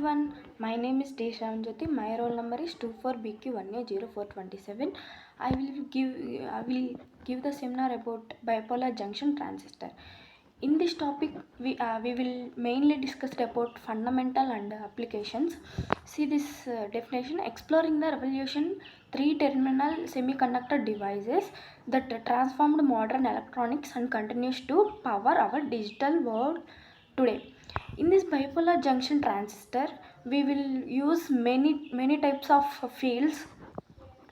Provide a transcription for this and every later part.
everyone, my name is D. Shravanjyoti. My roll number is 24BQ1A0427. I will give the seminar about bipolar junction transistor. In this topic, we will mainly discuss about fundamental and applications. See this definition: exploring the revolution three-terminal semiconductor devices that transformed modern electronics and continues to power our digital world today. In this bipolar junction transistor, we will use many types of fields.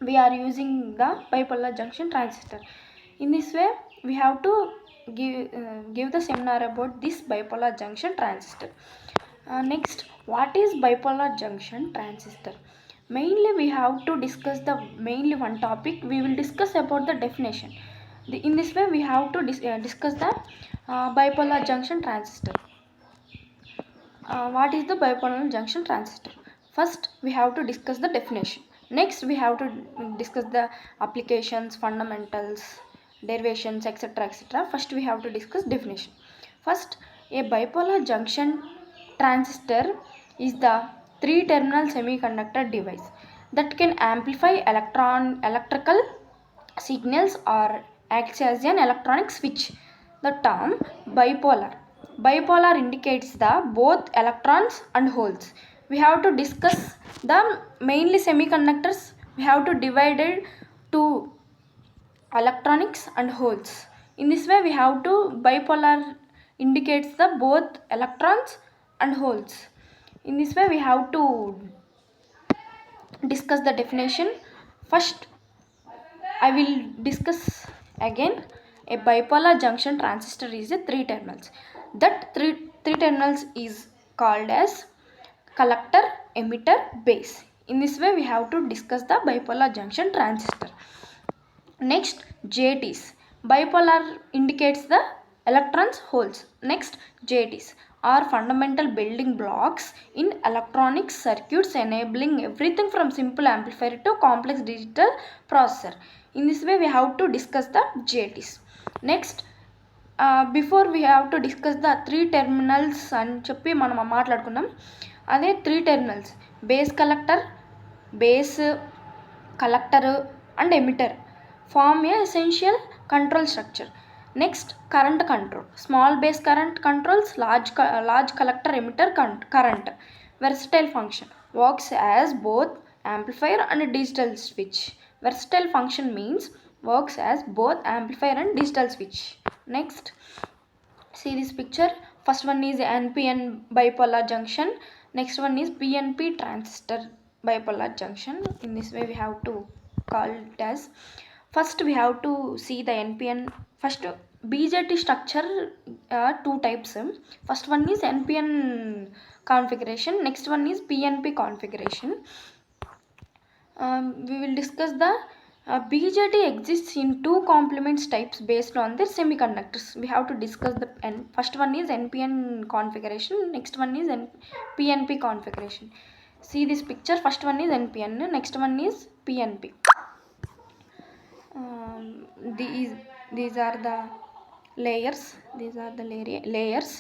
We are using the bipolar junction transistor. In this way, we have to give the seminar about this bipolar junction transistor. Next, what is bipolar junction transistor? Mainly, we have to discuss the mainly one topic. We will discuss about the definition. In this way, we have to discuss the bipolar junction transistor. What is the bipolar junction transistor? First, we have to discuss the definition. Next, we have to discuss the applications, fundamentals, derivations, etc. etc. First, we have to discuss definition. First, a bipolar junction transistor is the three-terminal semiconductor device that can amplify electrical signals or acts as an electronic switch. The term bipolar indicates the both electrons and holes. We have to discuss the mainly semiconductors. We have to divide it to electronics and holes. In this way, we have to bipolar indicates the both electrons and holes. In this way, we have to discuss the definition. First, I will discuss again. A bipolar junction transistor is a three terminals. That three terminals is called as collector, emitter, base. In this way, we have to discuss the bipolar junction transistor. Next, JTs. Bipolar indicates the electrons, holes. Next, JTs are fundamental building blocks in electronic circuits, enabling everything from simple amplifier to complex digital processor. In this way, we have to discuss the JTs. Next, before we have to discuss the three terminals అని చెప్పి మనం మాట్లాడుకున్నాం. అదే three terminals: base collector, base collector and emitter form a essential control structure. Next, current control. Small base current controls large collector emitter current. Versatile function works as both amplifier and digital switch. Versatile function means works as both amplifier and digital switch. Next, see this picture. First one is NPN bipolar junction. Next one is PNP transistor bipolar junction. In this way, we have to call it as. First, we have to see the NPN. First, BJT structure two types. First one is NPN configuration. Next one is PNP configuration. We will discuss the BJT exists in two complements types based on their semiconductors. We have to discuss the first one is NPN configuration. Next one is PNP configuration. See this picture. First one is NPN. Next one is PNP. These are the layers. These are the layers.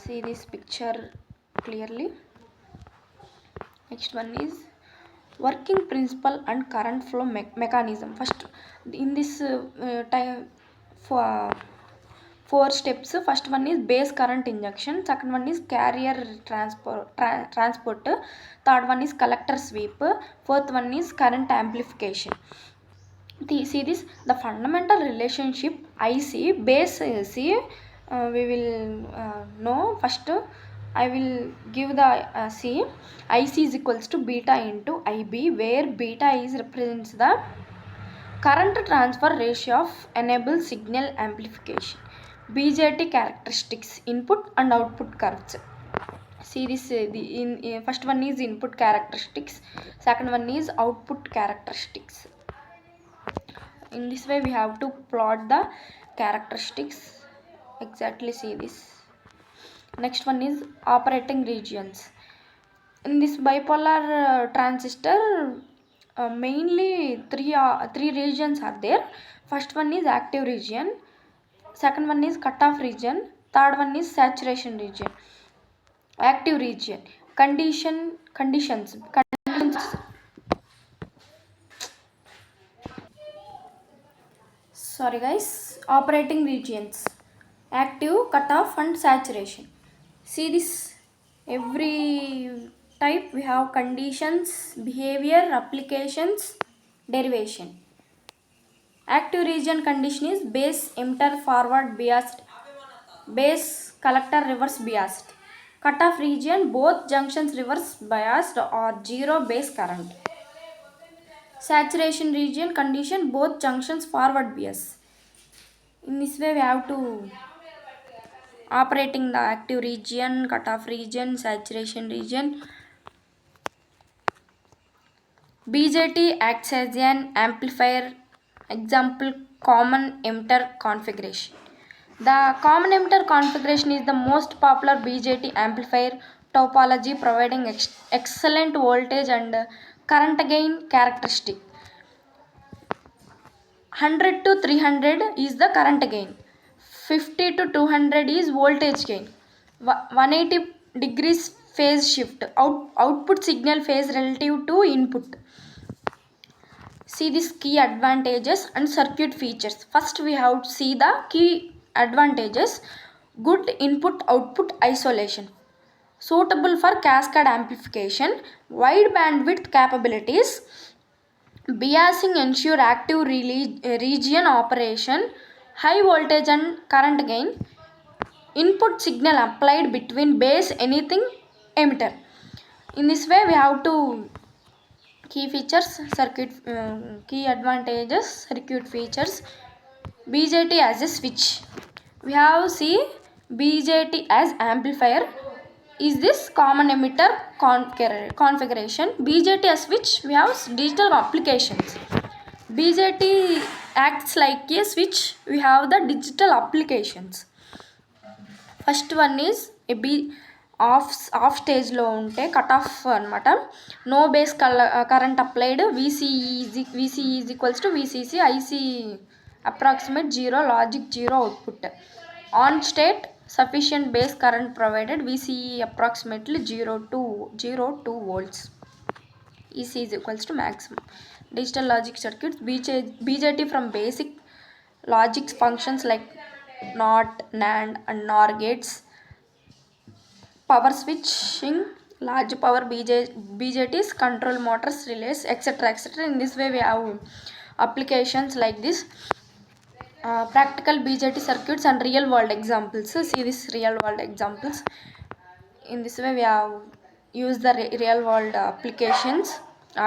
See this picture clearly. Next one is working principle and current flow mechanism. First, in this time four steps. First one is base current injection. Second one is carrier transport. Third one is collector sweep. Fourth one is current amplification. See this, the fundamental relationship IC base AC. We will know. First, I will give the C. IC is equals to beta into IB, where beta is represents the current transfer ratio of enable signal amplification. BJT characteristics: input and output curves. See this, first one is input characteristics, second one is output characteristics. In this way, we have to plot the characteristics. Exactly, see this. Next one is operating regions. In this bipolar transistor, mainly three regions are there. First one is active region, second one is cutoff region, third one is saturation region. Active region conditions. Sorry guys. Operating regions: active, cutoff and saturation. See this, every type we have conditions, behavior, applications, derivation. Active region condition is base emitter forward biased, base collector reverse biased. Cutoff region, both junctions reverse biased or zero base current. Saturation region condition, both junctions forward bias. In this way we have to operating the active region, cutoff region, saturation region. BJT acts as an amplifier. Example, common emitter configuration. The common emitter configuration is the most popular BJT amplifier topology, providing excellent voltage and current gain characteristic. 100 to 300 is the current gain. 50 to 200 is voltage gain. 180 degrees phase shift. Output signal phase relative to input. See these key advantages and circuit features. First we have to see the key advantages. Good input output isolation, suitable for cascade amplification, wide bandwidth capabilities, biasing ensure active region operation, high voltage and current gain, input signal applied between base anything emitter. In this way we have to key features, circuit key advantages, circuit features. BJT as a switch. We have see BJT as amplifier. Is this common emitter configuration? BJT as switch. We have digital applications. BJT acts like a switch. We have the digital applications. First one is a off స్టేజ్లో ఉంటే cut off అనమాట. No base current applied, VCE is equals to VCC, IC approximate 0, logic 0 output. On state sufficient base current provided, VCE approximately 0 to 2 volts. EC is equals to maximum. Digital logic circuits, BJT from basic logic functions like NOT, NAND and NOR gates. Power switching, large power BJTs, control motors, relays, etc. In this way we have applications like this. Practical BJT circuits and real world examples. See this real world examples. In this way we have used the real world applications: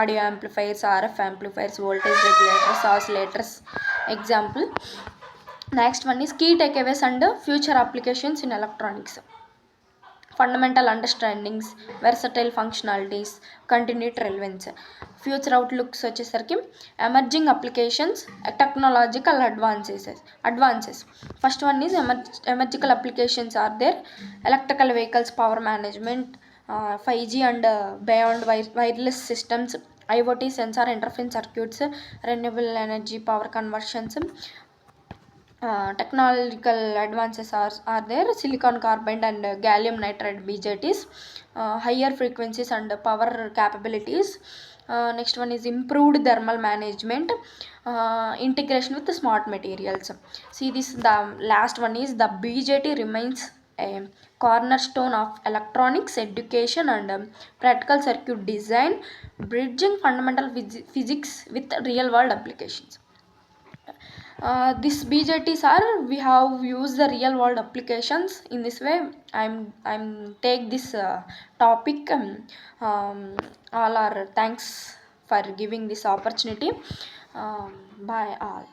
audio amplifiers, RF amplifiers, voltage regulators, oscillators. Example. Next one is key takeaways and future applications in electronics. Fundamental understandings, versatile functionalities, continued relevance. Future outlooks వచ్చేసరికి emerging applications, technological advances. First one is emerging applications are there: electrical vehicles, power management, 5G and beyond wireless systems, IoT, sensor interference circuits, renewable energy power conversions. Technological advances are there: silicon carbide and gallium nitride BJTs, higher frequencies and power capabilities. Next one is improved thermal management, integration with the smart materials. See this, the last one is the BJT remains a cornerstone of electronics education and practical circuit design, bridging fundamental physics with real world applications. This BJTs are, we have used the real world applications. In this way I'm take this topic. All are thanks for giving this opportunity. Bye all.